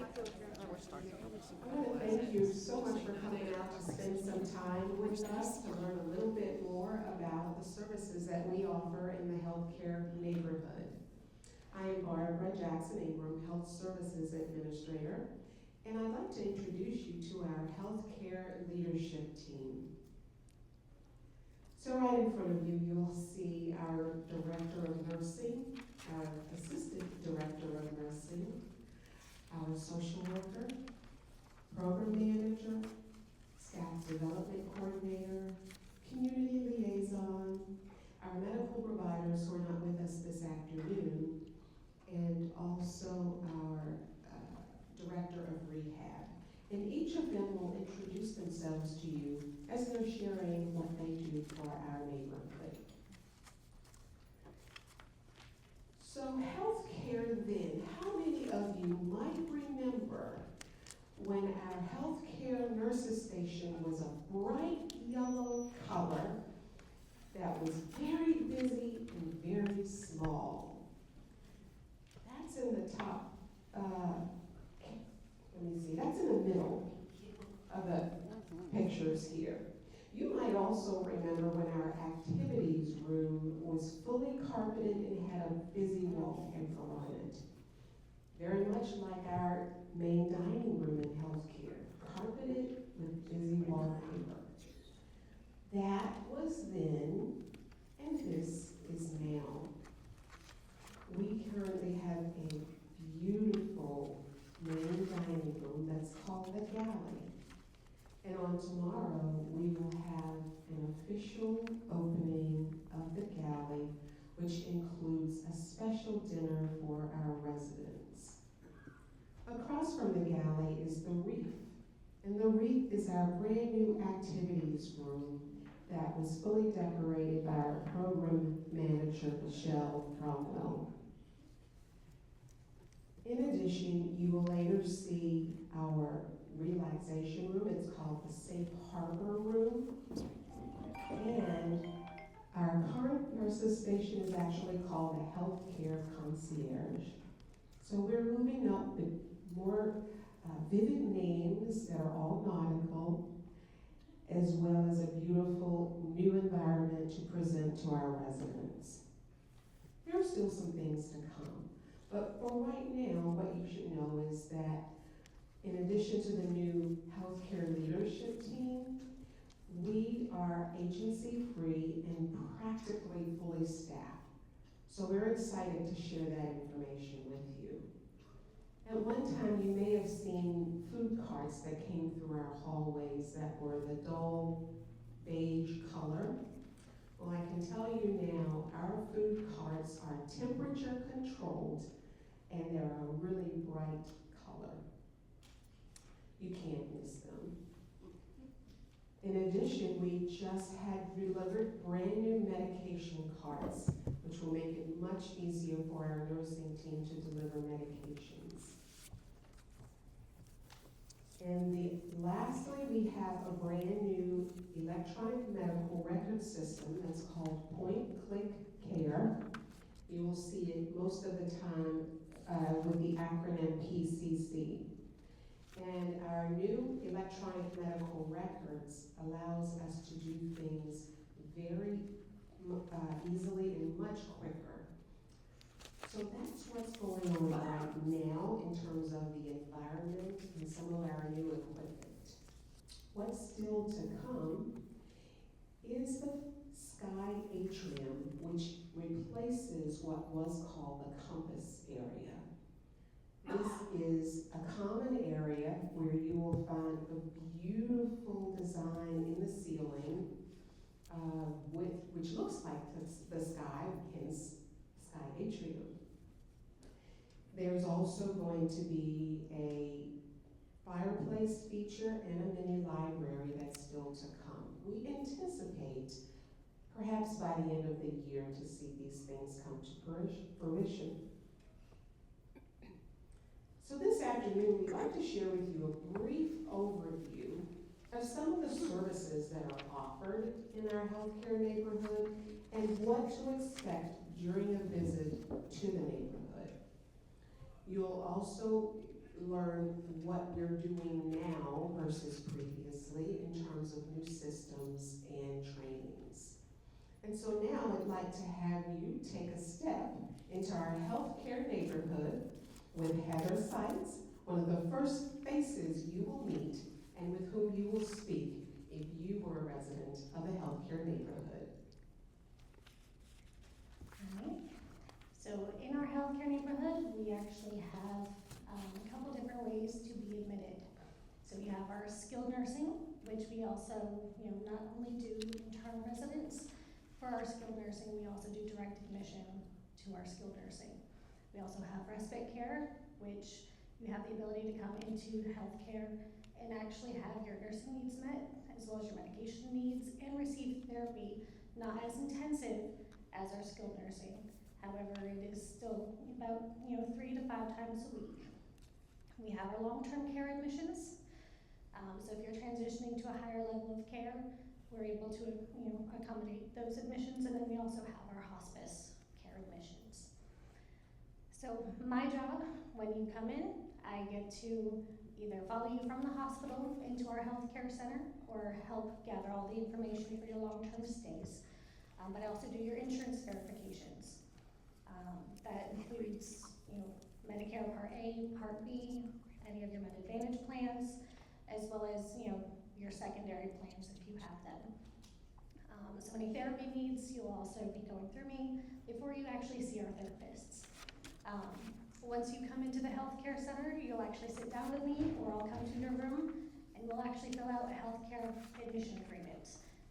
I want to thank you so much for coming out to spend some time with us to learn a little bit more about the services that we offer in the healthcare neighborhood. I am Barbara Jackson Ingram, Health Services Administrator, and I'd like to introduce you to our healthcare leadership team. So right in front of you, you'll see our Director of Nursing, our Assistant Director of Nursing, our social worker, program manager, staff development coordinator, community liaison, our medical providers who are not with us this afternoon, and also our director of rehab. And each of them will introduce themselves to you as they're sharing what they do for our neighborhood. So healthcare then, how many of you might remember when our healthcare nurses station was a bright yellow color that was very busy and very small? That's in the top, let me see, that's in the middle of the pictures here. You might also remember when our activities room was fully carpeted and had a busy wallpaper on it. Very much like our main dining room in healthcare, carpeted with busy wallpaper. That was then, and this is now. We currently have a beautiful main dining room that's called the Galley. And on tomorrow, we will have an official opening of the Galley, which includes a special dinner for our residents. Across from the Galley is the Reef. And the Reef is our brand new activities room that was fully decorated by our program manager, Michelle Cromwell. In addition, you will later see our relaxation room. It's called the Safe Harbor Room. And our current nurses station is actually called the Healthcare Concierge. So we're moving up with more vivid names that are all nautical, as well as a beautiful new environment to present to our residents. There are still some things to come, but for right now, what you should know is that in addition to the new healthcare leadership team, we are agency-free and practically fully staffed. So we're excited to share that information with you. At one time, you may have seen food carts that came through our hallways that were the dull beige color. Well, I can tell you now, our food carts are temperature controlled and they're a really bright color. You can't miss them. In addition, we just had delivered brand new medication carts, which will make it much easier for our nursing team to deliver medications. And lastly, we have a brand new electronic medical record system that's called Point Click Care. You will see it most of the time with the acronym PCC. And our new electronic medical records allows us to do things very easily and much quicker. So that's what's going on right now in terms of the environment and some of our new equipment. What's still to come is the Sky Atrium, which replaces what was called the Compass area. This is a common area where you will find a beautiful design in the ceiling, which looks like the sky, hence Sky Atrium. There's also going to be a fireplace feature and a mini library that's still to come. We anticipate, perhaps by the end of the year, to see these things come to fruition. So this afternoon, we'd like to share with you a brief overview of some of the services that are offered in our healthcare neighborhood and what to expect during a visit to the neighborhood. You'll also learn what we're doing now versus previously in terms of new systems and trainings. And so now I'd like to have you take a step into our healthcare neighborhood with Heather Seitz, one of the first faces you will meet and with whom you will speak if you were a resident of the healthcare neighborhood. All right. So in our healthcare neighborhood, we actually have a couple different ways to be admitted. So we have our skilled nursing, which we also, not only do internal residents. For our skilled nursing, we also do direct admission to our skilled nursing. We also have respite care, which you have the ability to come into healthcare and actually have your nursing needs met, as well as your medication needs, and receive therapy, not as intensive as our skilled nursing. However, it is still about 3 to 5 times a week. We have our long-term care admissions. So if you're transitioning to a higher level of care, we're able to accommodate those admissions, and then we also have our hospice care admissions. So my job, when you come in, I get to either follow you from the hospital into our healthcare center or help gather all the information for your long-term stays. But I also do your insurance verifications. That includes, Medicare Part A, Part B, any of your Med Advantage plans, as well as, your secondary plans if you have them. So any therapy needs, you'll also be going through me before you actually see our therapists. Once you come into the healthcare center, you'll actually sit down with me, or I'll come to your room, and we'll actually fill out a healthcare admission agreement.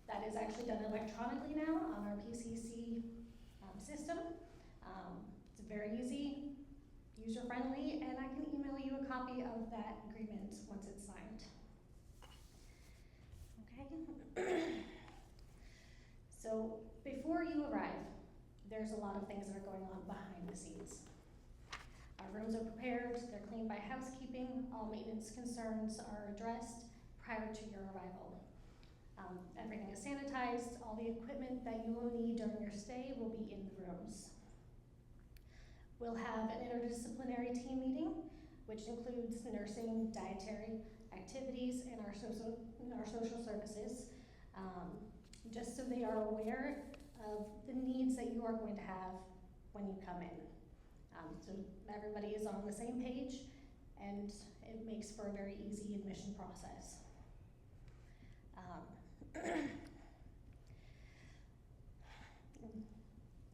That is actually done electronically now on our PCC system. It's very easy, user-friendly, and I can email you a copy of that agreement once it's signed. Okay. So before you arrive, there's a lot of things that are going on behind the scenes. Our rooms are prepared, they're cleaned by housekeeping, all maintenance concerns are addressed prior to your arrival. Everything is sanitized, all the equipment that you will need during your stay will be in the rooms. We'll have an interdisciplinary team meeting, which includes nursing, dietary, activities, and our social services, just so they are aware of the needs that you are going to have when you come in. So everybody is on the same page, and it makes for a very easy admission process.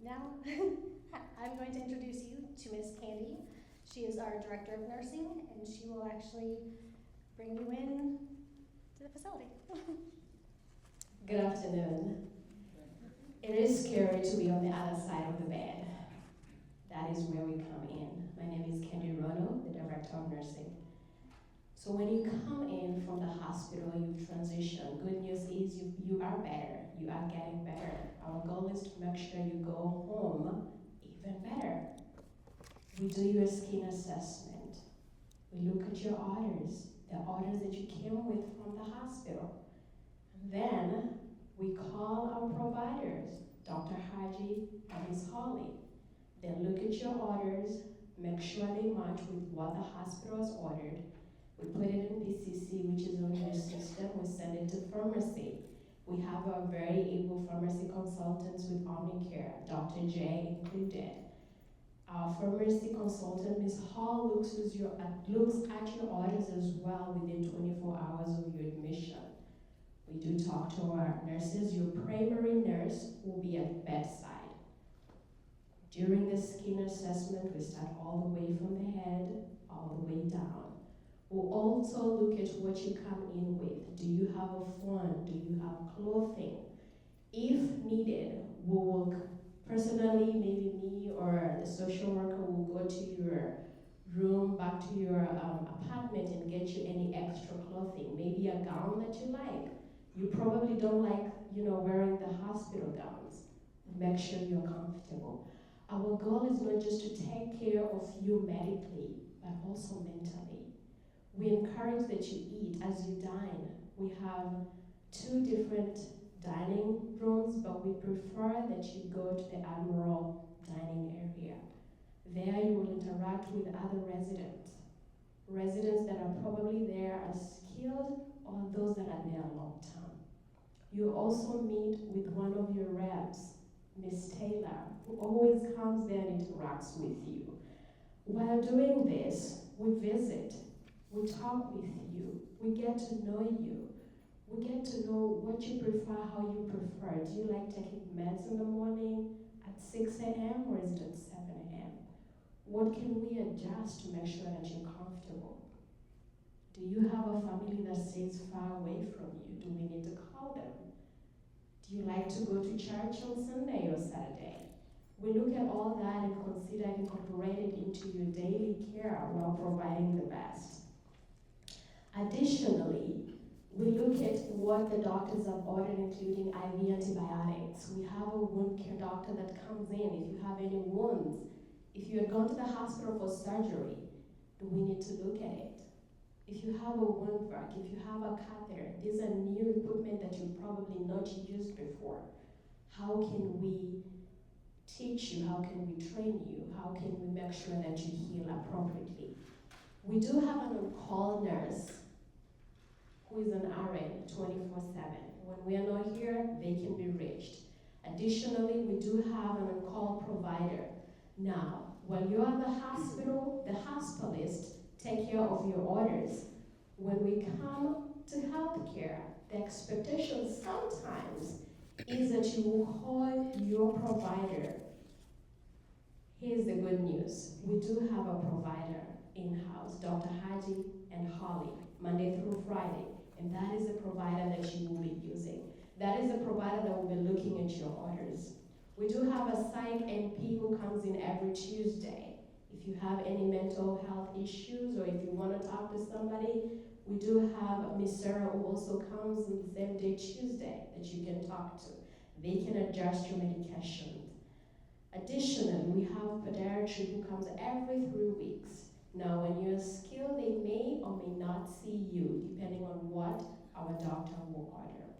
Now, I'm going to introduce you to Ms. Candy. She is our Director of Nursing, and she will actually bring you in to the facility. Good afternoon. It is scary to be on the other side of the bed. That is where we come in. My name is Candy Rono, the Director of Nursing. So when you come in from the hospital, you transition. Good news is you are better. You are getting better. Our goal is to make sure you go home even better. We do your skin assessment. We look at your orders, the orders that you came with from the hospital. And then we call our providers, Dr. Haji and Ms. Holly. They look at your orders, make sure they match with what the hospital has ordered. We put it in PCC, which is on your system. We send it to pharmacy. We have our very able pharmacy consultants with Omnicare, Dr. J included. Our pharmacy consultant, Ms. Hall, looks at your orders as well within 24 hours of your admission. We do talk to our nurses. Your primary nurse will be at bedside. During the skin assessment, we start all the way from the head, all the way down. We'll also look at what you come in with. Do you have a phone? Do you have clothing? If needed, we will personally, maybe me or the social worker will go to your room, back to your apartment and get you any extra clothing. Maybe a gown that you like. You probably don't like, wearing the hospital gowns. Make sure you're comfortable. Our goal is not just to take care of you medically, but also mentally. We encourage that you eat as you dine. We have 2 different dining rooms, but we prefer that you go to the Admiral dining area. There you will interact with other residents. Residents that are probably there are skilled or those that are there long term. You also meet with one of your reps, Miss Taylor, who always comes there and interacts with you. While doing this, we visit, we talk with you, we get to know you, we get to know what you prefer, how you prefer. Do you like taking meds in the morning at 6 a.m. or is it at 7 a.m.? What can we adjust to make sure that you're comfortable? Do you have a family that stays far away from you? Do we need to call them? Do you like to go to church on Sunday or Saturday? We look at all that and consider incorporating it into your daily care while providing the best. Additionally, we look at what the doctors have ordered, including IV antibiotics. We have a wound care doctor that comes in if you have any wounds. If you had gone to the hospital for surgery, do we need to look at it? If you have a wound vac, if you have a catheter, these are new equipment that you've probably not used before. How can we teach you? How can we train you? How can we make sure that you heal appropriately? We do have an on-call nurse who is an RN 24/7. When we are not here, they can be reached. Additionally, we do have an on-call provider. Now, while you're at the hospital, the hospitalist take care of your orders. When we come to healthcare, the expectation sometimes is that you will call your provider. Here's the good news. We do have a provider in-house, Dr. Haji and Holly, Monday through Friday. And that is the provider that you will be using. That is the provider that will be looking at your orders. We do have a psych NP who comes in every Tuesday. If you have any mental health issues or if you want to talk to somebody, we do have Miss Sarah who also comes on the same day, Tuesday, that you can talk to. They can adjust your medication. Additionally, we have podiatry who comes every 3 weeks. Now, when you're skilled, they may or may not see you, depending on what our doctor will order.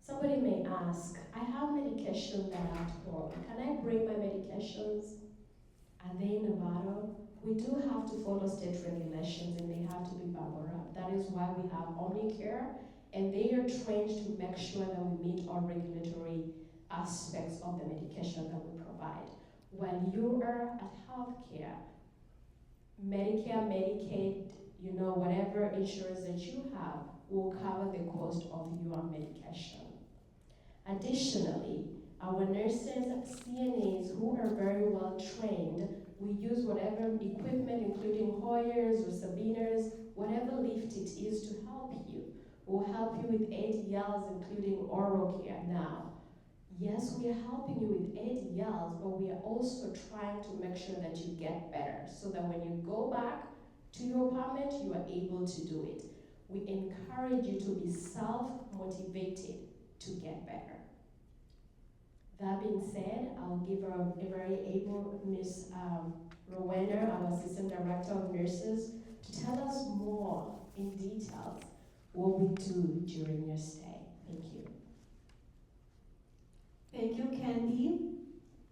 Somebody may ask, I have medication that are at home. Can I bring my medications? Are they in a bottle? We do have to follow state regulations and they have to be bubble wrapped. That is why we have Omnicare, and they are trained to make sure that we meet all regulatory aspects of the medication that we provide. When you are at healthcare, Medicare, Medicaid, whatever insurance that you have will cover the cost of your medication. Additionally, our nurses, CNAs who are very well trained, we use whatever equipment, including Hoyers or Sabiners, whatever lift it is to help you. We'll help you with ADLs, including oral care. Now, yes, we are helping you with ADLs, but we are also trying to make sure that you get better so that when you go back to your apartment, you are able to do it. We encourage you to be self-motivated to get better. That being said, I'll give a very able Ms. Rowena, our Assistant Director of Nurses, to tell us more in details what we do during your stay. Thank you. Thank you, Candy.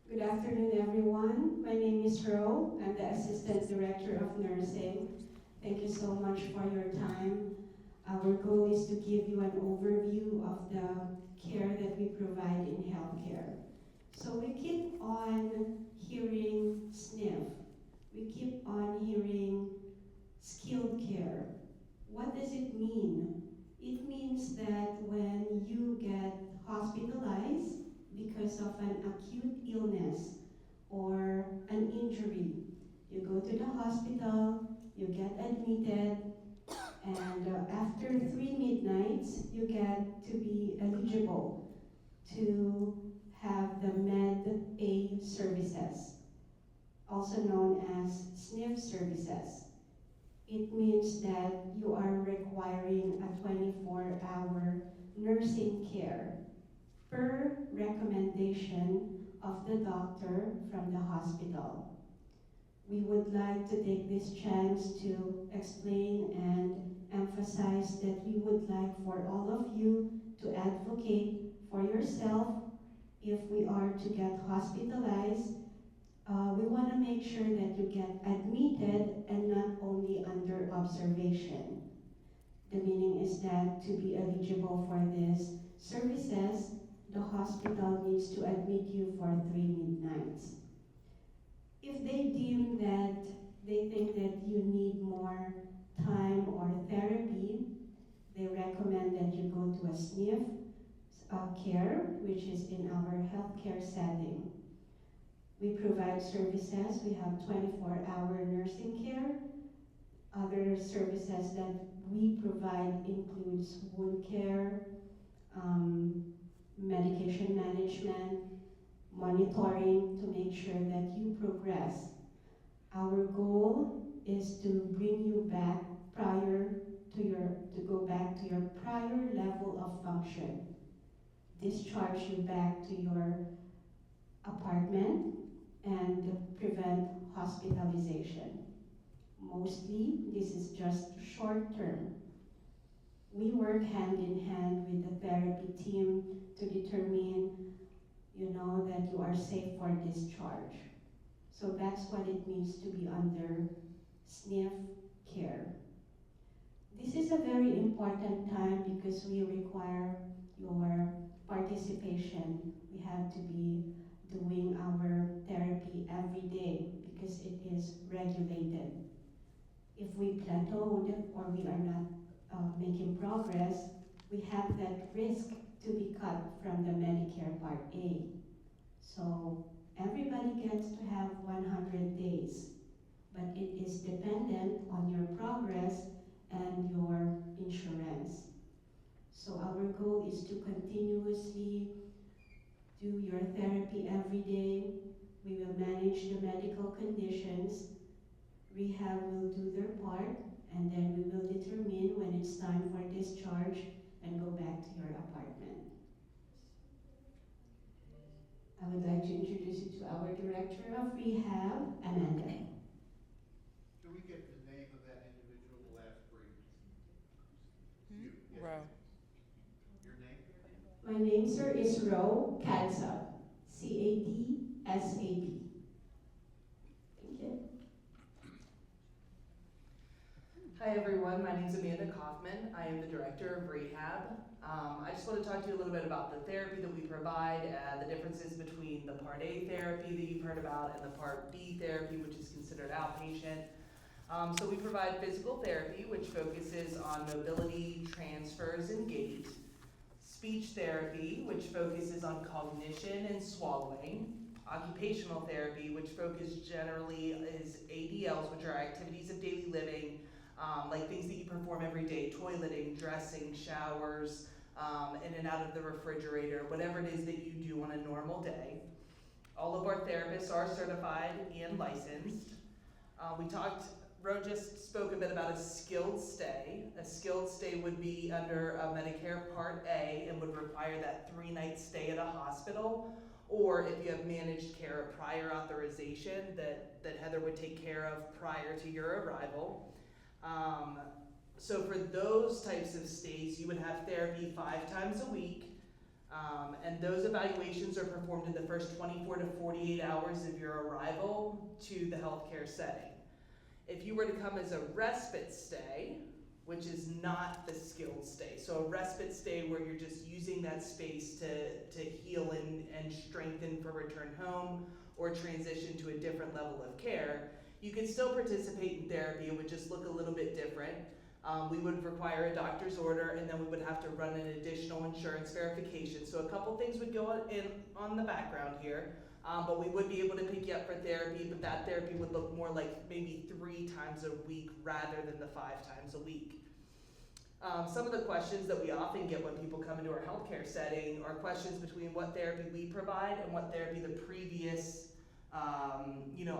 Good afternoon, everyone. My name is Ro. I'm the Assistant Director of Nursing. Thank you so much for your time. Our goal is to give you an overview of the care that we provide in healthcare. So we keep on hearing SNF. We keep on hearing skilled care. What does it mean? It means that when you get hospitalized because of an acute illness or an injury, you go to the hospital, you get admitted, and after 3 midnights, you get to be eligible to have the Med A services, also known as SNF services. It means that you are requiring a 24-hour nursing care per recommendation of the doctor from the hospital. We would like to take this chance to explain and emphasize that we would like for all of you to advocate for yourself if we are to get hospitalized. We want to make sure that you get admitted and not observation. The meaning is that to be eligible for these services, the hospital needs to admit you for 3 midnights. If they deem that they think that you need more time or therapy, they recommend that you go to a SNF care, which is in our healthcare setting. We provide services. We have 24-hour nursing care. Other services that we provide includes wound care, medication management, monitoring to make sure that you progress. Our goal is to bring you back to go back to your prior level of function. Discharge you back to your apartment and prevent hospitalization. Mostly, this is just short term. We work hand in hand with the therapy team to determine, that you are safe for discharge. So that's what it means to be under SNF care. This is a very important time because we require your participation. We have to be doing our therapy every day because it is regulated. If we plateaued or we are not making progress, we have that risk to be cut from the Medicare Part A. So everybody gets to have 100 days, but it is dependent on your progress and your insurance. So our goal is to continuously do your therapy every day. We will manage the medical conditions. Rehab will do their part, and then we will determine when it's time for discharge and go back to your apartment. I would like to introduce you to our Director of Rehab, Amanda. Can we get the name of that individual, the last three? You, yes. Row. Your name? My name, sir, is Ro Cadsab, C-A-D-S-A-B. Thank you. Hi everyone, my name is Amanda Kaufman. I am the Director of Rehab. I just want to talk to you a little bit about the therapy that we provide, the differences between the Part A therapy that you've heard about and the Part B therapy, which is considered outpatient. So we provide physical therapy, which focuses on mobility, transfers, and gait. Speech therapy, which focuses on cognition and swallowing. Occupational therapy, which focuses generally is ADLs, which are activities of daily living, like things that you perform every day, toileting, dressing, showers, in and out of the refrigerator, whatever it is that you do on a normal day. All of our therapists are certified and licensed. Ro just spoke a bit about a skilled stay. A skilled stay would be under Medicare Part A and would require that 3-night stay at a hospital, or if you have managed care, a prior authorization that Heather would take care of prior to your arrival. So for those types of stays, you would have therapy 5 times a week, and those evaluations are performed in the first 24 to 48 hours of your arrival to the healthcare setting. If you were to come as a respite stay, which is not the skilled stay, so a respite stay where you're just using that space to heal and strengthen for return home or transition to a different level of care, you can still participate in therapy. It would just look a little bit different. We would require a doctor's order, and then we would have to run an additional insurance verification. So a couple things would go on the background here, but we would be able to pick you up for therapy, but that therapy would look more like maybe 3 times a week rather than the 5 times a week. Some of the questions that we often get when people come into our healthcare setting are questions between what therapy we provide and what therapy the previous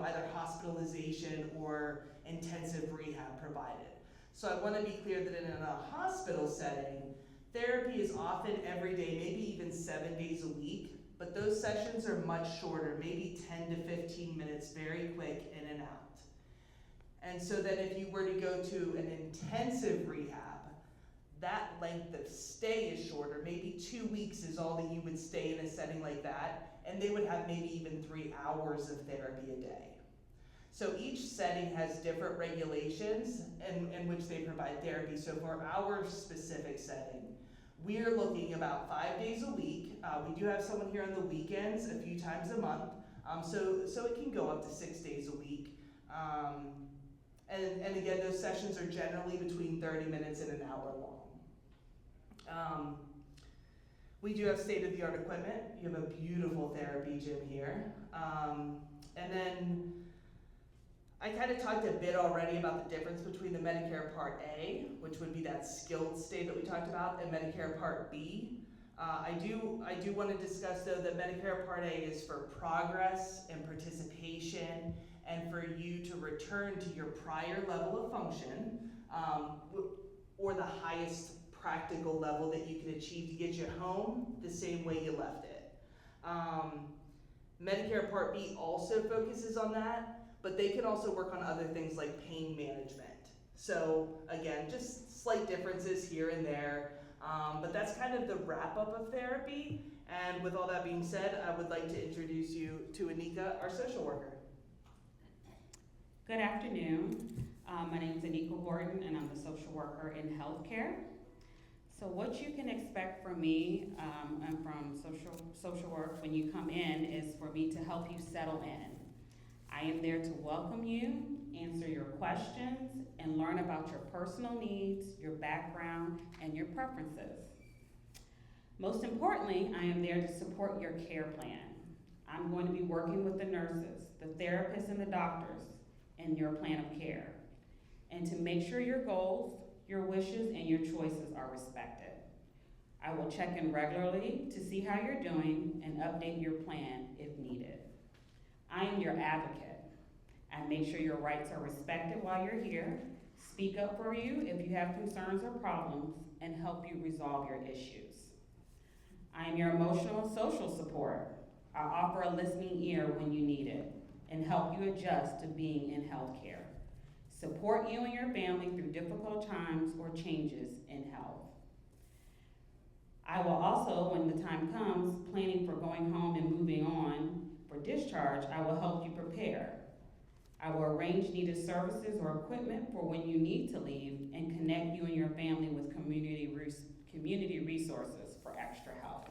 either hospitalization or intensive rehab provided. So I want to be clear that in a hospital setting, therapy is often every day, maybe even 7 days a week, but those sessions are much shorter, maybe 10 to 15 minutes, very quick, in and out. And so that if you were to go to an intensive rehab, that length of stay is shorter. Maybe 2 weeks is all that you would stay in a setting like that, and they would have maybe even 3 hours of therapy a day. So each setting has different regulations in which they provide therapy. So for our specific setting, we're looking about 5 days a week. We do have someone here on the weekends a few times a month. So it can go up to 6 days a week. And again, those sessions are generally between 30 minutes and an hour long. We do have state-of-the-art equipment. You have a beautiful therapy gym here. And then I kind of talked a bit already about the difference between the Medicare Part A, which would be that skilled stay that we talked about, and Medicare Part B. I do want to discuss though that Medicare Part A is for progress and participation and for you to return to your prior level of function, or the highest practical level that you can achieve to get you home the same way you left it. Medicare Part B also focuses on that, but they can also work on other things like pain management. So again, just slight differences here and there, but that's kind of the wrap up of therapy. And with all that being said, I would like to introduce you to Anika, our social worker. Good afternoon. My name is Anika Gordon, and I'm the social worker in healthcare. So what you can expect from me and from social work when you come in is for me to help you settle in. I am there to welcome you, answer your questions, and learn about your personal needs, your background, and your preferences. Most importantly, I am there to support your care plan. I'm going to be working with the nurses, the therapists, and the doctors in your plan of care, and to make sure your goals, your wishes, and your choices are respected. I will check in regularly to see how you're doing and update your plan if needed. I am your advocate. I make sure your rights are respected while you're here, speak up for you if you have concerns or problems, and help you resolve your issues. I am your emotional and social support. I offer a listening ear when you need it and help you adjust to being in healthcare. Support you and your family through difficult times or changes in health. I will also, when the time comes, planning for going home and moving on for discharge, I will help you prepare. I will arrange needed services or equipment for when you need to leave and connect you and your family with community resources for extra help.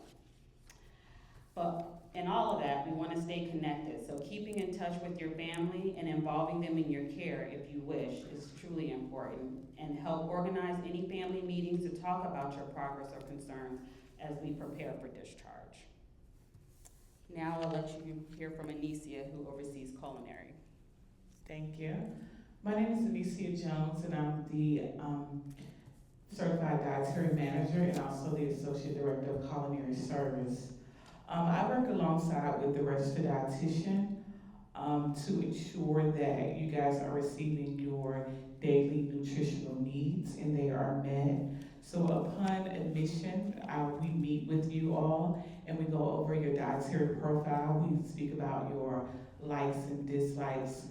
But in all of that, we want to stay connected, so keeping in touch with your family and involving them in your care, if you wish, is truly important, and help organize any family meetings to talk about your progress or concerns as we prepare for discharge. Now I'll let you hear from Anicia, who oversees culinary. Thank you. My name is Anicia Jones, and I'm the Certified Dietary Manager and also the Associate Director of Culinary Service. I work alongside with the registered dietitian to ensure that you guys are receiving your daily nutritional needs and they are met. So upon admission, we meet with you all and we go over your dietary profile. We speak about your likes and dislikes,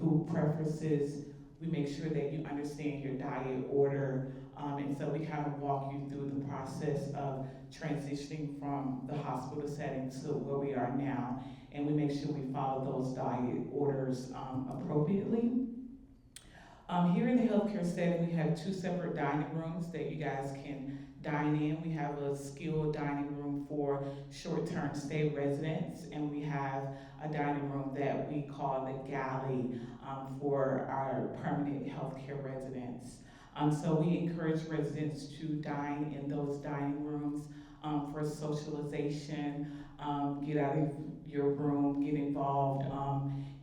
food preferences. We make sure that you understand your diet order. And so we kind of walk you through the process of transitioning from the hospital setting to where we are now. And we make sure we follow those diet orders appropriately. Here in the healthcare setting, we have 2 separate dining rooms that you guys can dine in. We have a skilled dining room for short-term stay residents, and we have a dining room that we call the galley for our permanent healthcare residents. So we encourage residents to dine in those dining rooms for socialization, get out of your room, get involved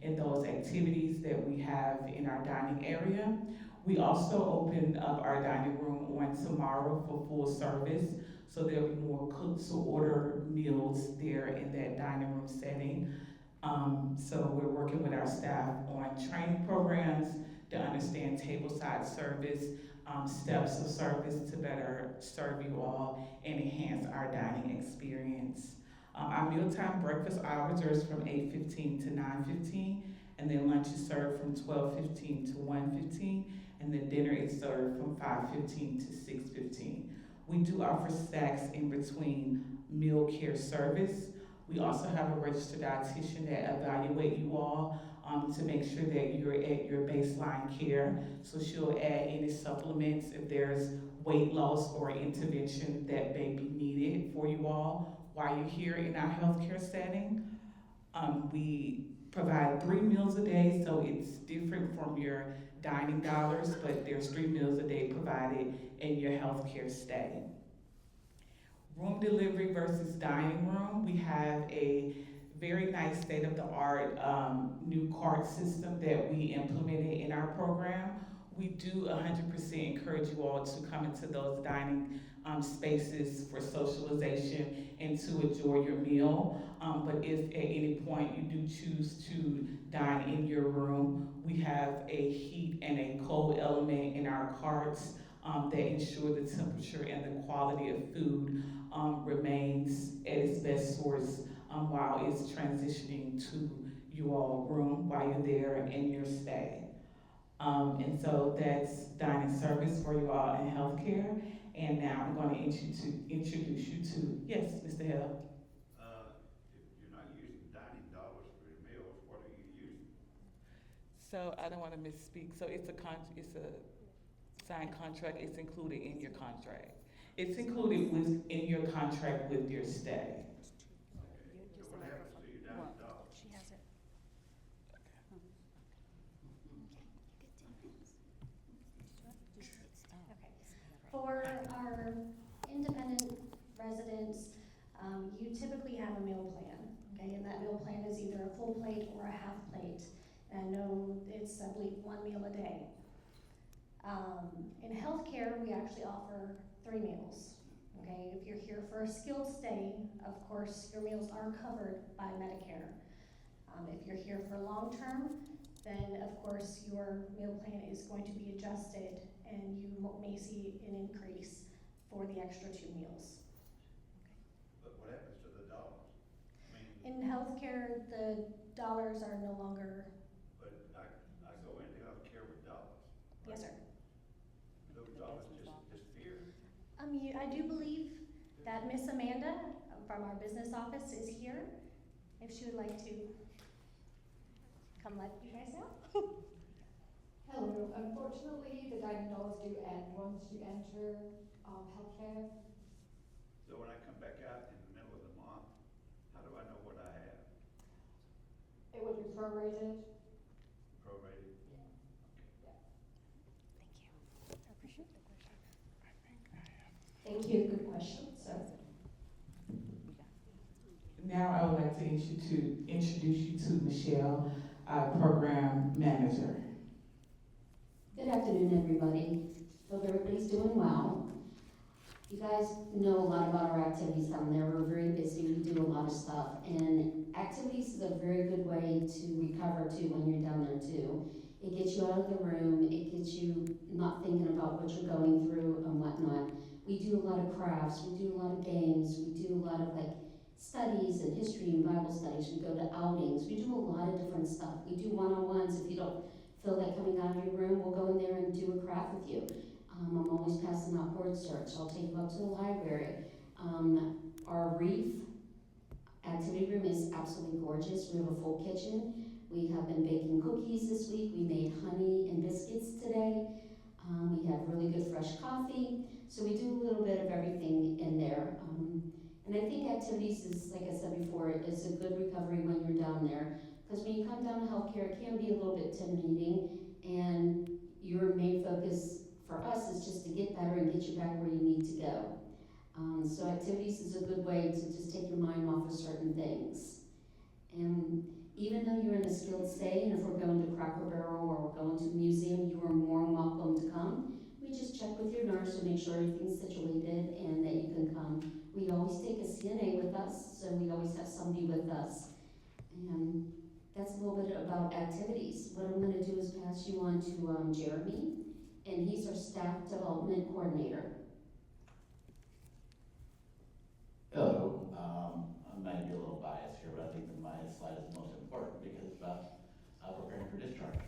in those activities that we have in our dining area. We also opened up our dining room on tomorrow for full service, so there'll be more cooks who order meals there in that dining room setting. So we're working with our staff on training programs to understand tableside service, steps of service to better serve you all and enhance our dining experience. Our mealtime breakfast hours are from 8:15 to 9:15, and then lunch is served from 12:15 to 1:15, and then dinner is served from 5:15 to 6:15. We do offer snacks in between meal care service. We also have a registered dietitian that evaluate you all to make sure that you're at your baseline care. So she'll add any supplements if there's weight loss or intervention that may be needed for you all while you're here in our healthcare setting. We provide 3 meals a day, so it's different from your dining dollars, but there's 3 meals a day provided in your healthcare stay. Room delivery versus dining room, we have a very nice state-of-the-art new cart system that we implemented in our program. We do 100% encourage you all to come into those dining spaces for socialization and to enjoy your meal. But if at any point you do choose to dine in your room, we have a heat and a cold element in our carts that ensure the temperature and the quality of food remains at its best source while it's transitioning to you all room while you're there in your stay. And so that's dining service for you all in healthcare. And now I'm going to introduce you to, yes, Mr. Hill. If you're not using dining dollars for your meals, what are you using? So I don't want to misspeak. So it's a signed contract. It's included in your contract. It's included in your contract with your stay. So what happens to your dining dollars? She has it. Okay. For our independent residents, you typically have a meal plan, okay? And that meal plan is either a full plate or a half plate. And no, it's, I believe, 1 meal a day. In healthcare, we actually offer 3 meals, okay? If you're here for a skilled stay, of course, your meals are covered by Medicare. If you're here for long-term, then of course your meal plan is going to be adjusted and you may see an increase for the extra 2 meals. But what happens to the dollars? I mean, In healthcare, the dollars are no longer, but I go into healthcare with dollars. yes, sir. Those dollars just disappear. I do believe that Miss Amanda from our business office is here, if she would like to come let you guys know. Hello. Unfortunately, the dining dollars do end once you enter healthcare. So when I come back out in the middle of the month, how do I know what I have? It would be prorated. Prorated? Thank you, good question, sir. Now I would like to introduce you to Michelle, our program manager. Good afternoon, everybody. Hope everybody's doing well. You guys know a lot about our activities down there. We're very busy. We do a lot of stuff. And activities is a very good way to recover too when you're down there too. It gets you out of the room. It gets you not thinking about what you're going through and whatnot. We do a lot of crafts. We do a lot of games. We do a lot of studies and history and Bible studies. We go to outings. We do a lot of different stuff. We do one-on-ones. If you don't feel like coming out of your room, we'll go in there and do a craft with you. I'm always passing out word search. I'll take you up to the library. Our reef activity room is absolutely gorgeous. We have a full kitchen. We have been baking cookies this week. We made honey and biscuits today. We have really good fresh coffee. So we do a little bit of everything in there. And I think activities is, like I said before, is a good recovery when you're down there. Because when you come down to healthcare, it can be a little bit intimidating. And your main focus for us is just to get better and get you back where you need to go. So activities is a good way to just take your mind off of certain things. And even though you're in a skilled stay, and if we're going to Cracker Barrel or we're going to the museum, you are more than welcome to come. We just check with your nurse to make sure everything's situated and that you can come. We always take a CNA with us, so we always have somebody with us. And that's a little bit about activities. What I'm going to do is pass you on to Jeremy, and he's our staff development coordinator. Hello. I might be a little biased here, but I think that my slide is the most important because it's about preparing for discharge.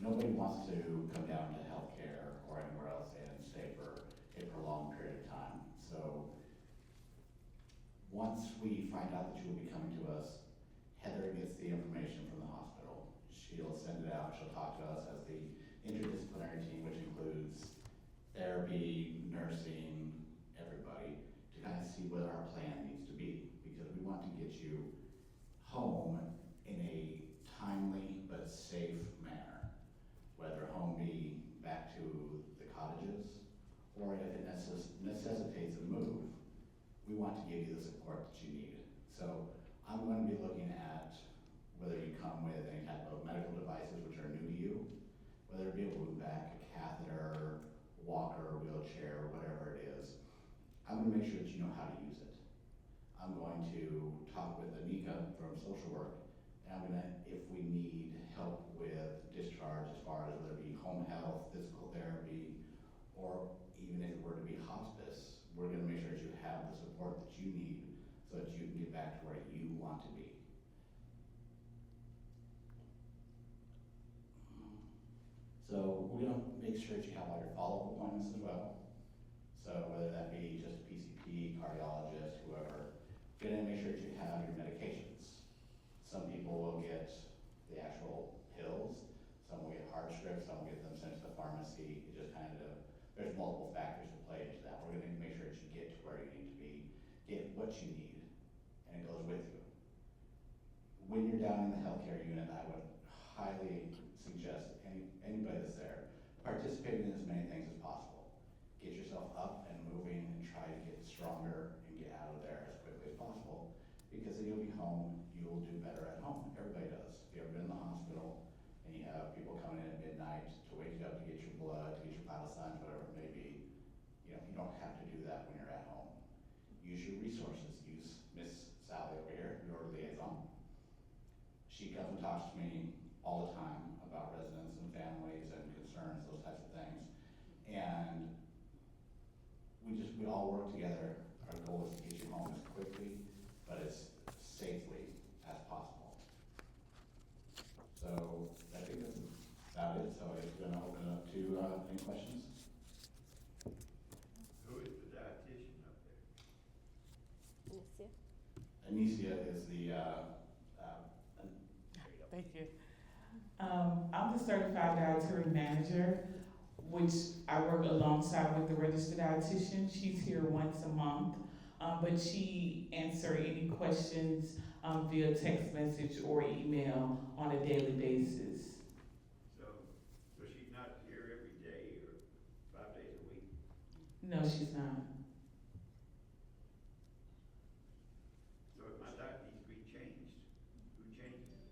Nobody wants to come down to healthcare or anywhere else and stay for a prolonged period of time. So once we find out that you will be coming to us, Heather gets the information from the hospital. She'll send it out, she'll talk to us as the interdisciplinary team, which includes therapy, nursing, everybody, to kind of see what our plan needs to be, because we want to get you home in a timely but safe manner, whether home be back to the cottages, or if it necessitates a move, we want to give you the support that you need. So I'm going to be looking at whether you come with any type of medical devices which are new to you, whether it be a wound vac, a catheter, walker, wheelchair, whatever it is. I'm going to make sure that you know how to use it. I'm going to talk with Anika from social work, and I'm going to, if we need help with discharge as far as whether it be home health, physical therapy, or even if it were to be hospice, we're going to make sure that you have the support that you need so that you can get back to where you want to be. So we're going to make sure that you have all your follow-up appointments as well. So whether that be just a PCP, cardiologist, whoever, you're going to make sure that you have your medications. Some people will get the actual pills, some will get hard strips, some will get them sent to the pharmacy. It just kind of, there's multiple factors that play into that. We're going to make sure that you get to where you need to be, get what you need, and it goes with you. When you're down in the healthcare unit, I would highly suggest anybody that's there, participate in as many things as possible. Get yourself up and moving and try to get stronger and get out of there as quickly as possible, because then you'll be home, you'll do better at home. Everybody does. If you've ever been in the hospital and you have people coming in at midnight to wake you up to get your blood, to get your vital signs, whatever it may be, you don't have to do that when you're at home. Use your resources. Use Miss Sally over here, your liaison. She comes and talks to me all the time about residents and families and concerns, those types of things. And we all work together. Our goal is to get you home as quickly, but as safely as possible. So I think that's about it. So I'm going to open it up to any questions. Who is the dietitian up there? Anicia is the, thank you. I'm the certified dietary manager, which I work alongside with the registered dietitian. She's here once a month, but she answers any questions via text message or email on a daily basis. So she's not here every day or 5 days a week? No, she's not. So if my diet needs to be changed, who changes it?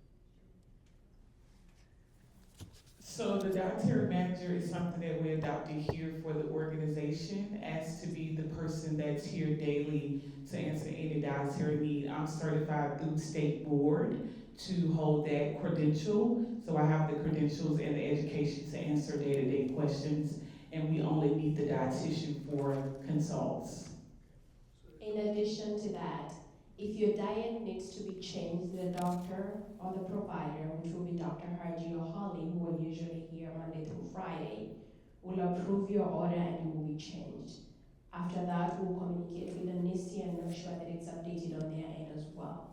So the dietary manager is something that we adopted here for the organization as to be the person that's here daily to answer any dietary need. I'm certified through state board to hold that credential. So I have the credentials and the education to answer day-to-day questions, and we only need the dietitian for consults. In addition to that, if your diet needs to be changed, the doctor or the provider, which will be Dr. Harji or Holly, who are usually here Monday through Friday, will approve your order and it will be changed. After that, we'll communicate with Anicia and make sure that it's updated on their end as well.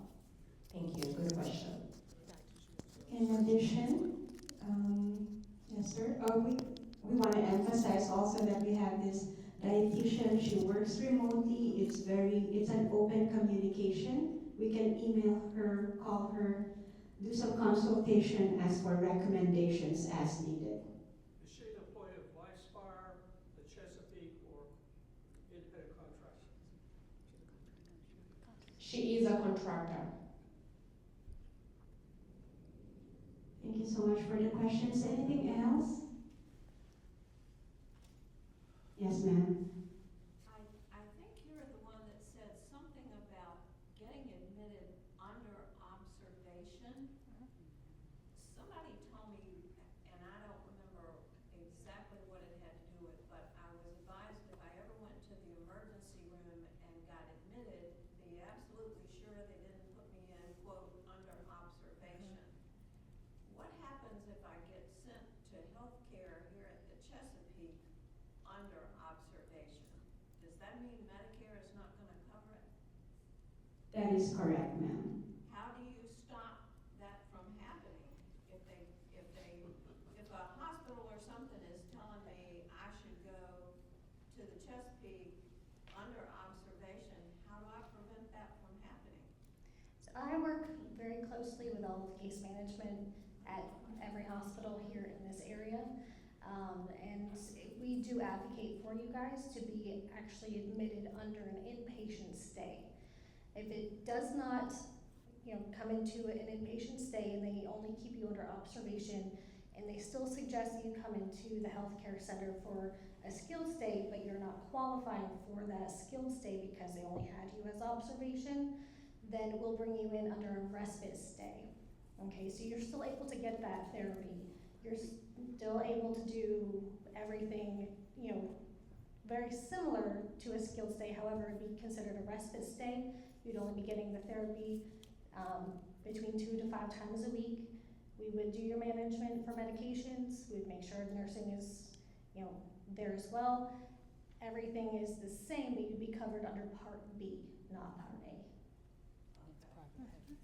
Thank you, good question. In addition, yes sir, we want to emphasize also that we have this dietitian. She works remotely. It's an open communication. We can email her, call her, do some consultation, ask for recommendations as needed. Is she an employee of LifeSpire, the Chesapeake, or independent contractor? She is a contractor. Thank you so much for the questions. Anything else? Yes, ma'am. I think you're the one that said something about getting admitted under observation. Somebody told me, and I don't remember exactly what it had to do with, but I was advised if I ever went to the emergency room and got admitted, be absolutely sure they didn't put me in, quote, under observation. What happens if I get sent to healthcare here at the Chesapeake under observation? Does that mean Medicare is not going to cover it? That is correct, ma'am. How do you stop that from happening if they to the Chesapeake under observation, how do I prevent that from happening? So I work very closely with all of case management at every hospital here in this area. And we do advocate for you guys to be actually admitted under an inpatient stay. If it does not, come into an inpatient stay and they only keep you under observation, and they still suggest that you come into the healthcare center for a skilled stay, but you're not qualifying for that skilled stay because they only had you as observation, then we'll bring you in under a respite stay. Okay, so you're still able to get that therapy. You're still able to do everything, very similar to a skilled stay. However, it'd be considered a respite stay. You'd only be getting the therapy between 2 to 5 times a week. We would do your management for medications. We'd make sure the nursing is, there as well. Everything is the same, but you'd be covered under Part B, not Part A.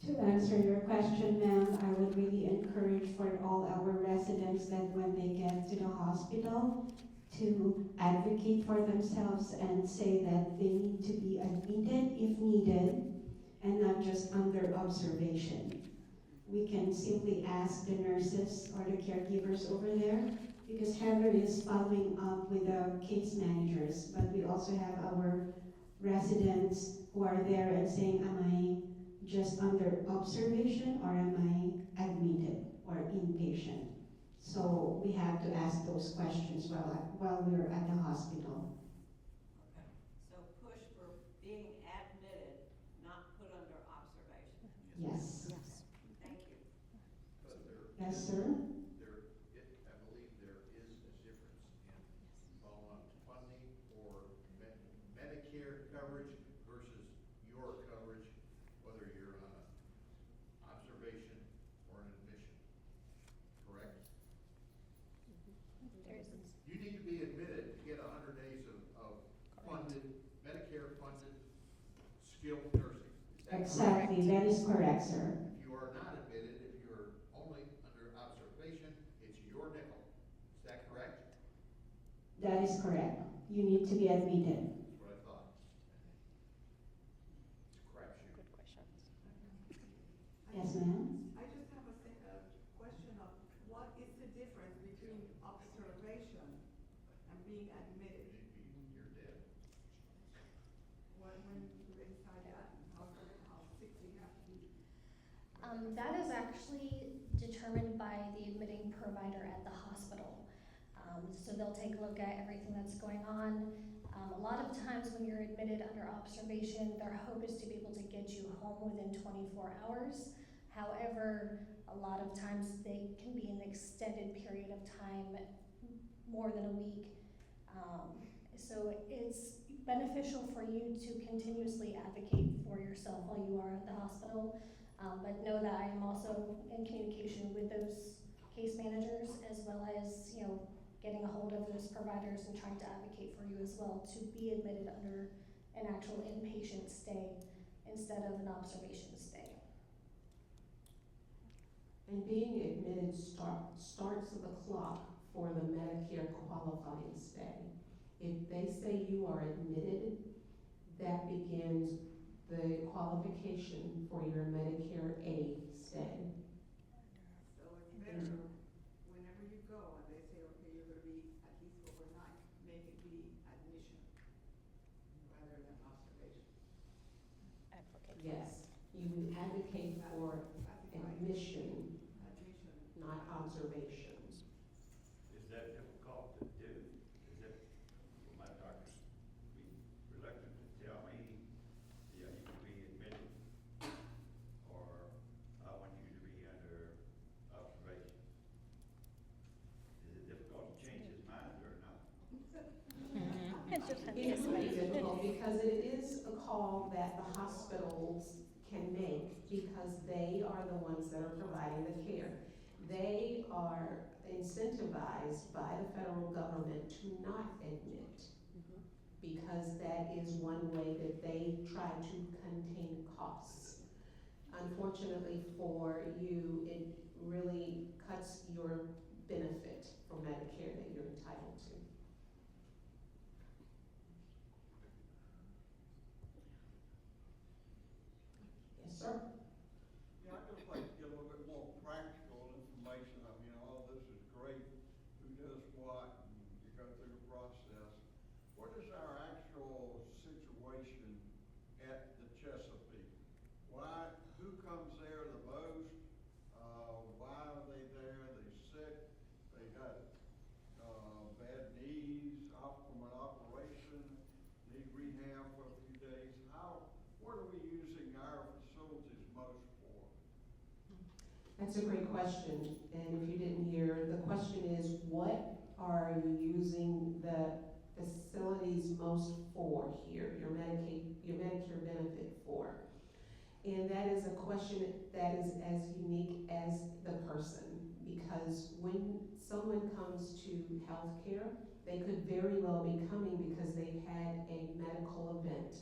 To answer your question, ma'am, I would really encourage for all our residents that when they get to the hospital to advocate for themselves and say that they need to be admitted if needed and not just under observation. We can simply ask the nurses or the caregivers over there because Heather is following up with the case managers, but we also have our residents who are there and saying, am I just under observation or am I admitted or inpatient? So we have to ask those questions while we're at the hospital. Okay. So push for being admitted, not put under observation. Yes. Thank you. But there Yes, is- sir. I believe there is a difference in funding for Medicare coverage versus your coverage, whether you're on a observation or an admission, correct? You need to be admitted to get 100 days of funded, Medicare-funded skilled nursing. Is that Exactly, that is correct, sir. If you are not admitted, if you're only under observation, it's your nickel. Is that correct? That is correct. You need to be admitted. That's what I thought. It's a crapshoot. Good questions. Yes, ma'am? I just have a question of what is the difference between observation and being admitted? You're dead. When you inside that, how sick do you have to be? That is actually determined by the admitting provider at the hospital. So they'll take a look at everything that's going on. A lot of times when you're admitted under observation, their hope is to be able to get you home within 24 hours. However, a lot of times they can be an extended period of time, more than a week. So it's beneficial for you to continuously advocate for yourself while you are at the hospital. But know that I am also in communication with those case managers as well as, getting a hold of those providers and trying to advocate for you as well to be admitted under an actual inpatient stay instead of an observation stay. And being admitted starts the clock for the Medicare qualifying stay. If they say you are admitted, that begins the qualification for your Medicare A stay. So it's better whenever you go and they say, okay, you're gonna be at least overnight, make it be admission rather than observation. Yes, you would advocate for admission, Admission. not observation. Is that difficult to do? Is it, will my doctors be reluctant to tell me, yeah, you can be admitted, or I want you to be under observation? Is it difficult to change his mind or not? It is pretty difficult because it is a call that the hospitals can make because they are the ones that are providing the care. They are incentivized by the federal government to not admit because that is one way that they try to contain costs. Unfortunately for you, it really cuts your benefit from Medicare that you're entitled to. That's a great question, and if you didn't hear, the question is, what are you using the facilities most for here, your Medicare benefit for? And that is a question that is as unique as the person, because when someone comes to healthcare, they could very well be coming because they've had a medical event.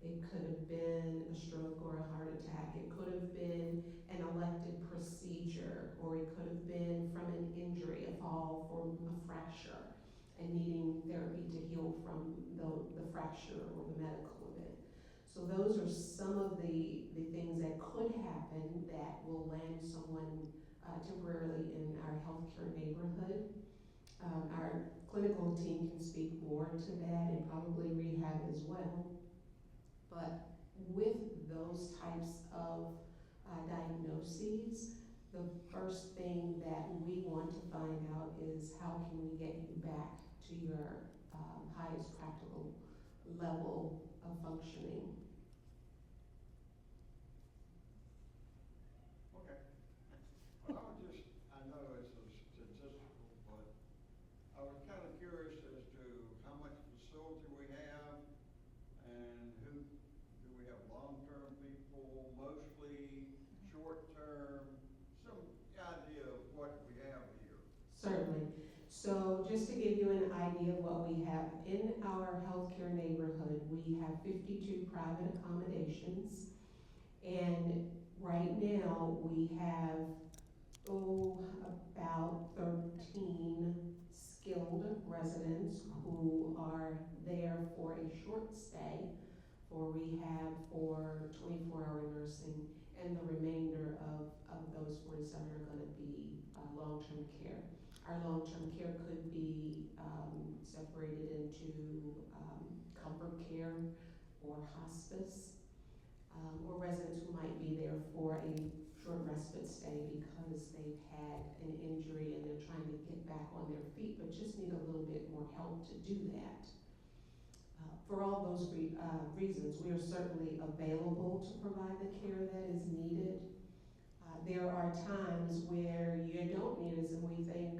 It could have been a stroke or a heart attack. It could have been an elective procedure, or it could have been from an injury, a fall, from a fracture, and needing therapy to heal from the fracture or the medical event. So those are some of the things that could happen that will land someone temporarily in our healthcare neighborhood. Our clinical team can speak more to that, and probably rehab as well. But with those types of diagnoses, the first thing that we want to find out is how can we get you back to your highest practical level of functioning. Okay. Well, I know it's a statistical, but I was kind of curious as to how much facility we have, and do we have long-term people, mostly short-term, some idea of what we have here. Certainly. So just to give you an idea of what we have in our healthcare neighborhood, we have 52 private accommodations, and right now we have about 13 skilled residents who are there for a short stay, for rehab, for 24-hour nursing, and the remainder of those 47 are going to be long-term care. Our long-term care could be separated into comfort care or hospice, or residents who might be there for a short respite stay because they've had an injury and they're trying to get back on their feet, but just need a little bit more help to do that. For all those reasons, we are certainly available to provide the care that is needed. There are times where you don't need us and we think,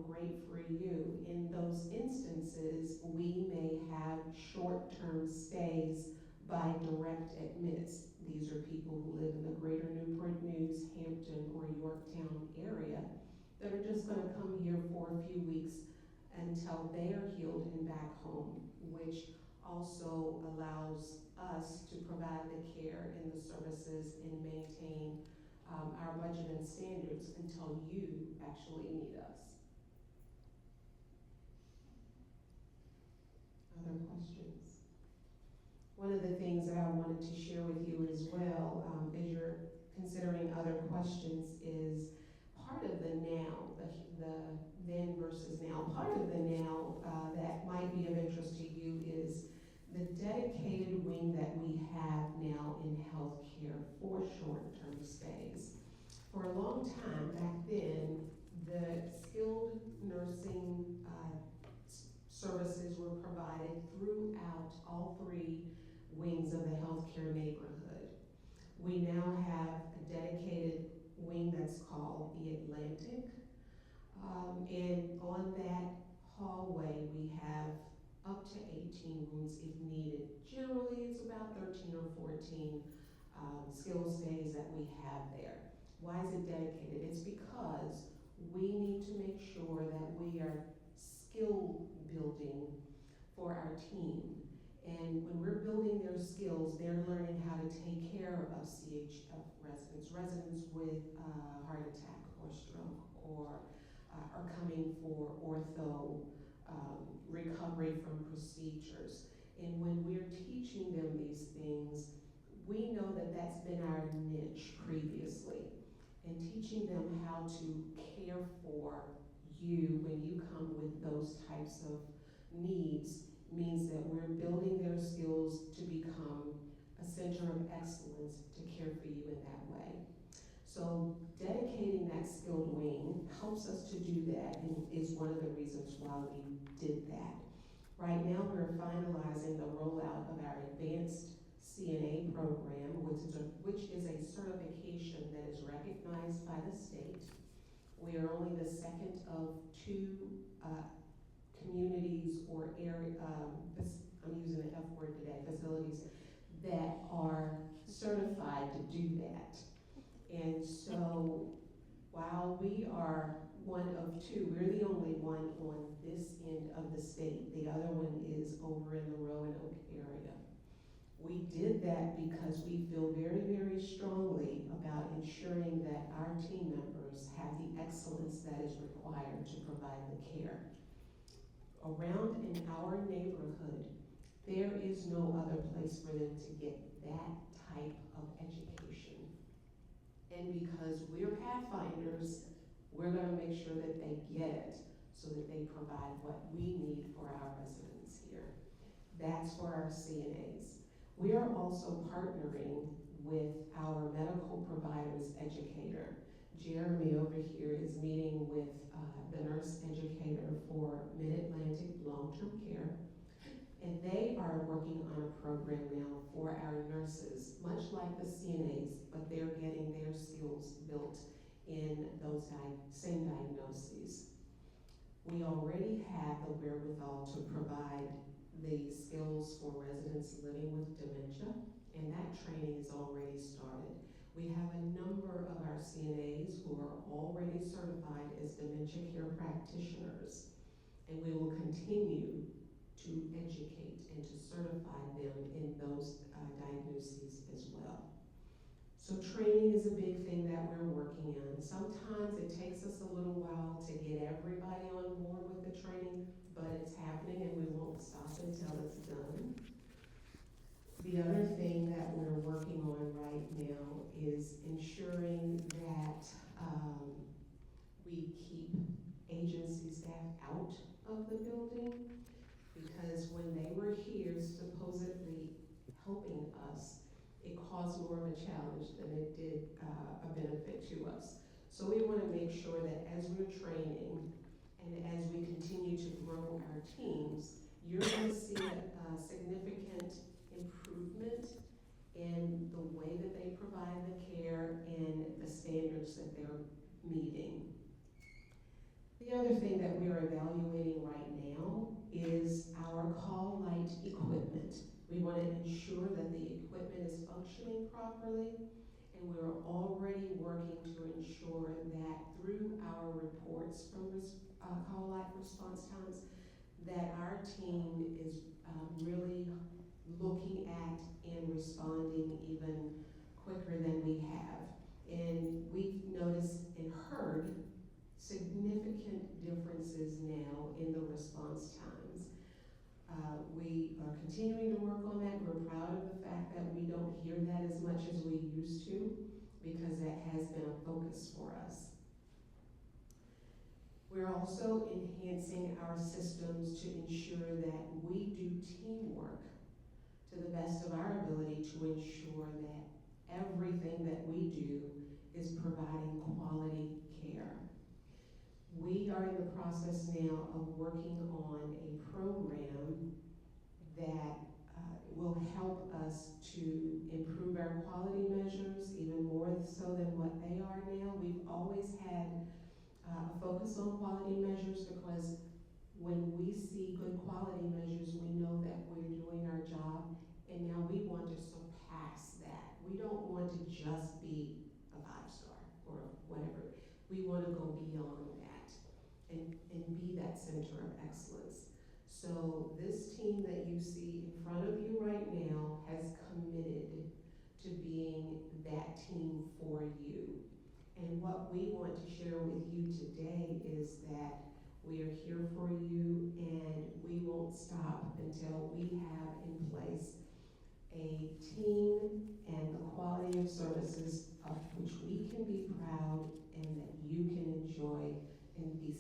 great for you. In those instances, we may have short-term stays by direct admits. These are people who live in the greater Newport News, Hampton, or Yorktown area that are just going to come here for a few weeks until they are healed and back home, which also allows us to provide the care and the services and maintain our budget and standards until you actually need us. Other questions? One of the things that I wanted to share with you as well, as you're considering other questions, is part of the now, the then versus now. Part of the now that might be of interest to you is the dedicated wing that we have now in healthcare for short-term stays. For a long time back then, the skilled nursing services were provided throughout all three wings of the healthcare neighborhood. We now have a dedicated wing that's called the Atlantic, and on that hallway we have up to 18 rooms if needed. Generally, it's about 13 or 14 skilled stays that we have there. Why is it dedicated? It's because we need to make sure that we are skill building for our team. And when we're building their skills, they're learning how to take care of CHF residents with heart attack or stroke, or are coming for ortho recovery from procedures. And when we're teaching them these things, we know that that's been our niche previously. And teaching them how to care for you when you come with those types of needs means that we're building their skills to become a center of excellence to care for you in that way. So dedicating that skilled wing helps us to do that, and is one of the reasons why we did that. Right now we're finalizing the rollout of our advanced CNA program, which is a certification that is recognized by the state. We are only the second of two communities or area, I'm using the F word today, facilities that are certified to do that. And so while we are one of two, we're the only one on this end of the state. The other one is over in the Roanoke area. We did that because we feel very, very strongly about ensuring that our team members have the excellence that is required to provide the care. Around in our neighborhood, there is no other place for them to get that type of education. And because we're pathfinders, we're going to make sure that they get it so that they provide what we need for our residents here. That's for our CNAs. We are also partnering with our medical providers educator. Jeremy over here is meeting with the nurse educator for Mid-Atlantic Long-Term Care. And they are working on a program now for our nurses, much like the CNAs, but they're getting their skills built in those same diagnoses. We already have the wherewithal to provide the skills for residents living with dementia, and that training is already started. We have a number of our CNAs who are already certified as dementia care practitioners, and we will continue to educate and to certify them in those diagnoses as well. So training is a big thing that we're working on. Sometimes it takes us a little while to get everybody on board with the training, but it's happening and we won't stop until it's done. The other thing that we're working on right now is ensuring that we keep agency staff out of the building, because when they were here supposedly helping us, it caused more of a challenge than it did a benefit to us. So we want to make sure that as we're training and as we continue to grow our teams, you're going to see a significant improvement in the way that they provide the care and the standards that they're meeting. The other thing that we are evaluating right now is our call light equipment. We want to ensure that the equipment is functioning properly, and we're already working to ensure that through our reports from call light response times, that our team is really looking at and responding even quicker than we have. And we've noticed and heard significant differences now in the response times. We are continuing to work on that. We're proud of the fact that we don't hear that as much as we used to, because that has been a focus for us. We're also enhancing our systems to ensure that we do teamwork to the best of our ability to ensure that everything that we do is providing quality care. We are in the process now of working on a program that will help us to improve our quality measures even more so than what they are now. We've always had a focus on quality measures because when we see good quality measures, we know that we're doing our job, and now we want to surpass that. We don't want to just be a 5-star or whatever. We want to go beyond that and be that center of excellence. So this team that you see in front of you right now has committed to being that team for you. And what we want to share with you today is that we are here for you, and we won't stop until we have in place a team and the quality of services of which we can be proud and that you can enjoy and be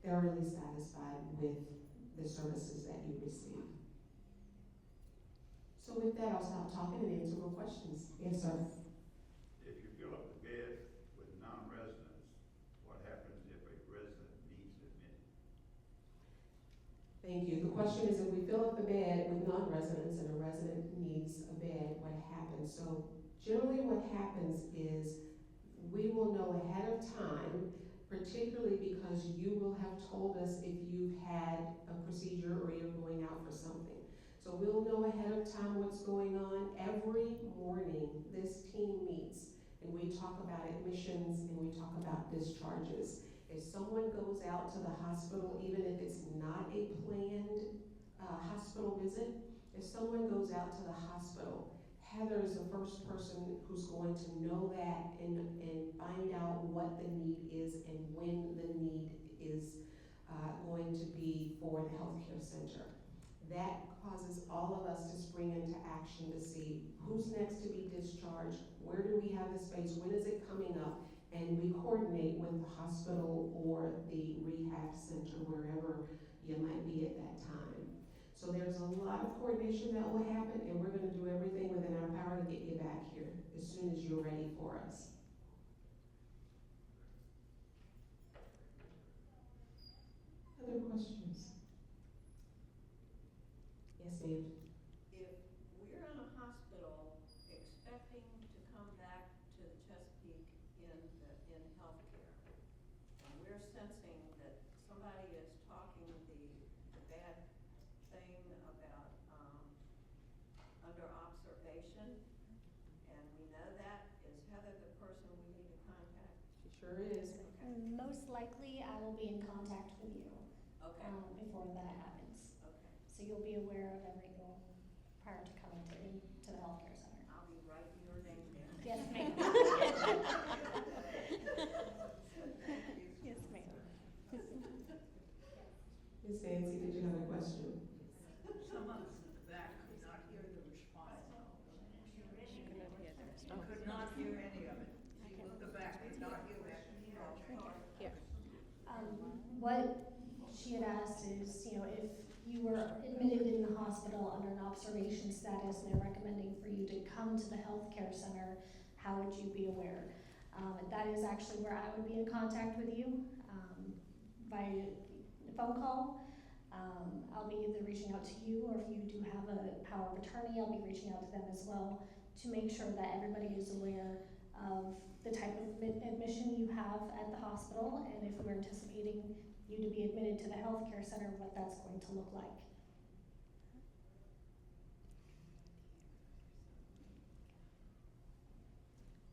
thoroughly satisfied with the services that you receive. So with that, I'll stop talking and answer more questions. Yes, sir. If you fill up the bed with non-residents, what happens if a resident needs admitted? Thank you. The question is, if we fill up the bed with non-residents and a resident needs a bed, what happens? So generally what happens is we will know ahead of time, particularly because you will have told us if you've had a procedure or you're going out for something. So we'll know ahead of time what's going on. Every morning, this team meets and we talk about admissions and we talk about discharges. If someone goes out to the hospital, even if it's not a planned hospital visit, if someone goes out to the hospital, Heather is the first person who's going to know that and find out what the need is and when the need is going to be for the healthcare center. That causes all of us to spring into action to see who's next to be discharged, where do we have the space, when is it coming up, and we coordinate with the hospital or the rehab center, wherever you might be at that time. So there's a lot of coordination that will happen, and we're going to do everything within our power to get you back here as soon as you're ready for us. Other questions? Yes, ma'am. If we're in a hospital expecting to come back to the Chesapeake in healthcare, and we're sensing that somebody is talking the bad thing about under observation, and we know that, is Heather the person we need to contact? She sure is. Okay. Most likely, I will be in contact with you Okay. before that happens. Okay. So you'll be aware of everything prior to coming to the healthcare center. I'll be writing your name down. Yes, ma'am. Yes, ma'am. Ms. Nancy, did you have a question? Some of us in the back could not hear the response. Could not hear any of it. People in the back could not hear that. What she had asked is, if you were admitted in the hospital under an observation status and they're recommending for you to come to the healthcare center, how would you be aware? That is actually where I would be in contact with you by phone call. I'll be either reaching out to you, or if you do have a power of attorney, I'll be reaching out to them as well to make sure that everybody is aware of the type of admission you have at the hospital, and if we're anticipating you to be admitted to the healthcare center, what that's going to look like.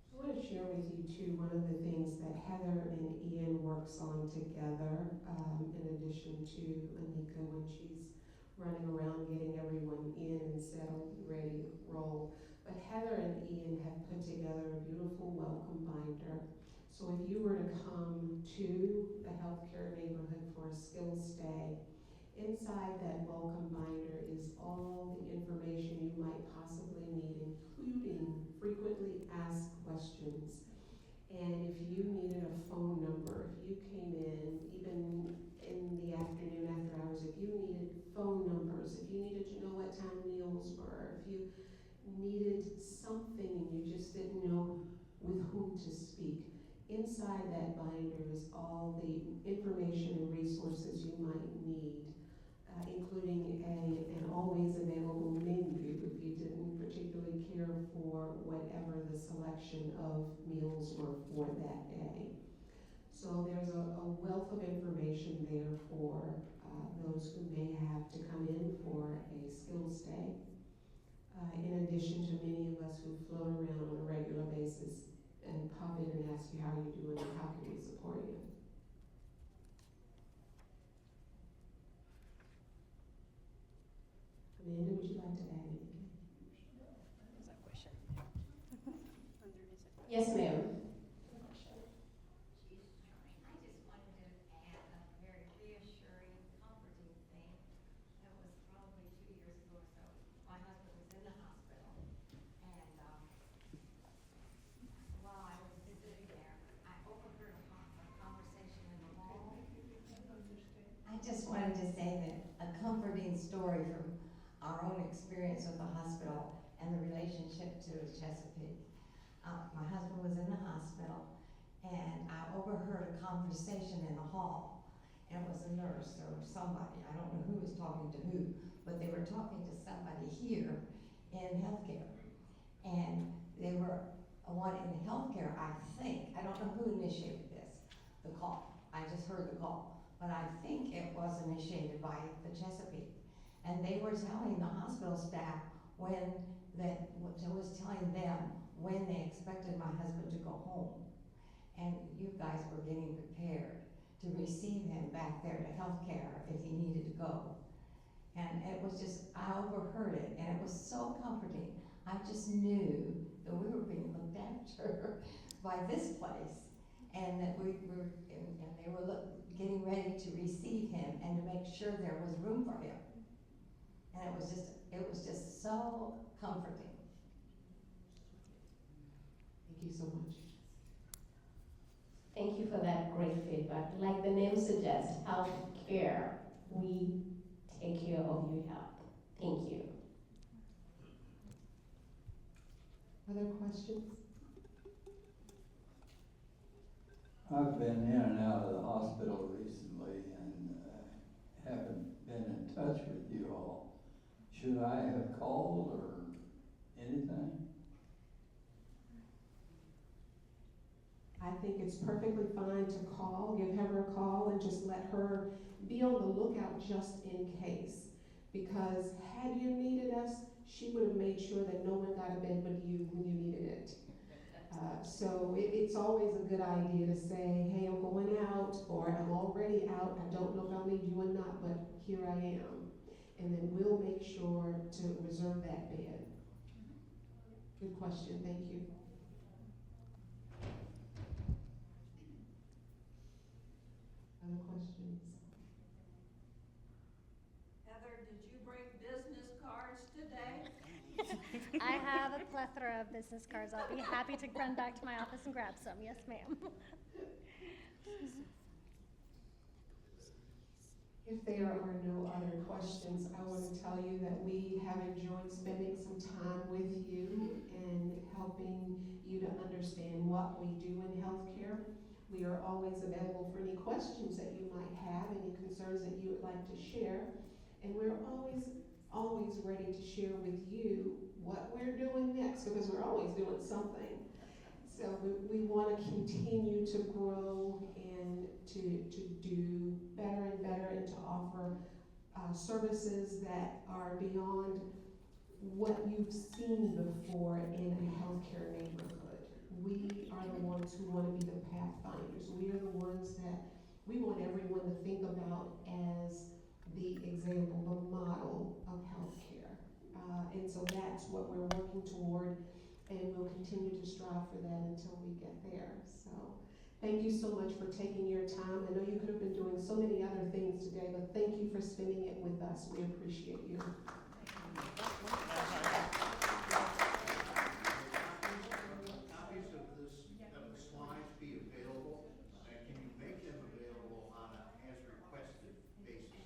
I want to share with you too, one of the things that Heather and Ian works on together, in addition to Anika when she's running around getting everyone in and settled, ready to roll. But Heather and Ian have put together a beautiful welcome binder. So if you were to come to the healthcare neighborhood for a skills day, inside that welcome binder is all the information you might possibly need, including frequently asked questions. And if you needed a phone number, if you came in, even in the afternoon after hours, if you needed phone numbers, if you needed to know what time meals were, if you needed something and you just didn't know with whom to speak, inside that binder is all the information and resources you might need, including an always available menu if you didn't particularly care for whatever the selection of meals were for that day. So there's a wealth of information there for those who may have to come in for a skills day, in addition to many of us who float around on a regular basis and pop in and ask you how you're doing and how can we support you. Amanda, would you like to add anything? Yes, ma'am. I just wanted to add a very reassuring, comforting thing. It was probably 2 years ago or so. My husband was in the hospital, and while I was visiting there, I overheard a conversation in the hall. I just wanted to say that a comforting story from our own experience with the hospital and the relationship to Chesapeake. My husband was in the hospital, and I overheard a conversation in the hall, and it was a nurse or somebody, I don't know who was talking to who, but they were talking to somebody here in healthcare. And they were wanting healthcare, I think, I don't know who initiated this, the call. I just heard the call, but I think it was initiated by the Chesapeake. And they were telling the hospital staff was telling them when they expected my husband to go home. And you guys were getting prepared to receive him back there to healthcare if he needed to go. And it was just, I overheard it, and it was so comforting. I just knew that we were being looked after by this place, and that we were, and they were getting ready to receive him and to make sure there was room for him. And it was just so comforting. Thank you so much. Thank you for that great feedback. Like the name suggests, health care. We take care of your health. Thank you. Other questions? I've been in and out of the hospital recently and haven't been in touch with you all. Should I have called or anything? I think it's perfectly fine to call, give her a call, and just let her be on the lookout just in case. Because had you needed us, she would have made sure that no one got a bed but you when you needed it. So it's always a good idea to say, hey, I'm going out, or I'm already out, I don't know if I'll need you or not, but here I am. And then we'll make sure to reserve that bed. Good question, thank you. Other questions? Heather, did you bring business cards today? I have a plethora of business cards. I'll be happy to run back to my office and grab some. Yes, ma'am. If there are no other questions, I want to tell you that we have enjoyed spending some time with you and helping you to understand what we do in healthcare. We are always available for any questions that you might have, any concerns that you would like to share. And we're always ready to share with you what we're doing next, because we're always doing something. So we want to continue to grow and to do better and better, and to offer services that are beyond what you've seen before in a healthcare neighborhood. We are the ones who want to be the pathfinders. We are the ones that we want everyone to think about as the example, the model of healthcare. And so that's what we're working toward, and we'll continue to strive for that until we get there. So thank you so much for taking your time. I know you could have been doing so many other things today, but thank you for spending it with us. We appreciate you. Copies of the slides be available, and can you make them available on a as requested basis?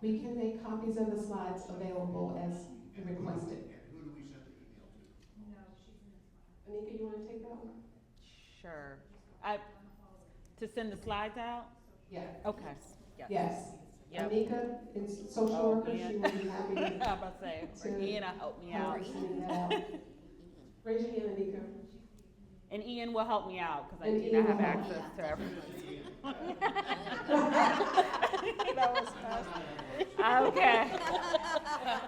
We can make copies of the slides available as requested. And who do we send the email to? Anika, you want to take that one? Sure. To send the slides out? Yeah. Okay. Yes. Yep. Anika is social worker. Ian. She will be happy to. I'm about to say, or Ian will help me out. Raise your hand, Anika. And Ian will help me out, because I And do Ian not have will help. access to everything. That was fast. Okay.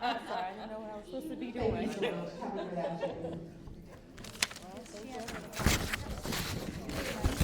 I'm sorry, I didn't know what I was supposed to be doing. Thank you so much. Have a good afternoon. Well, thank you.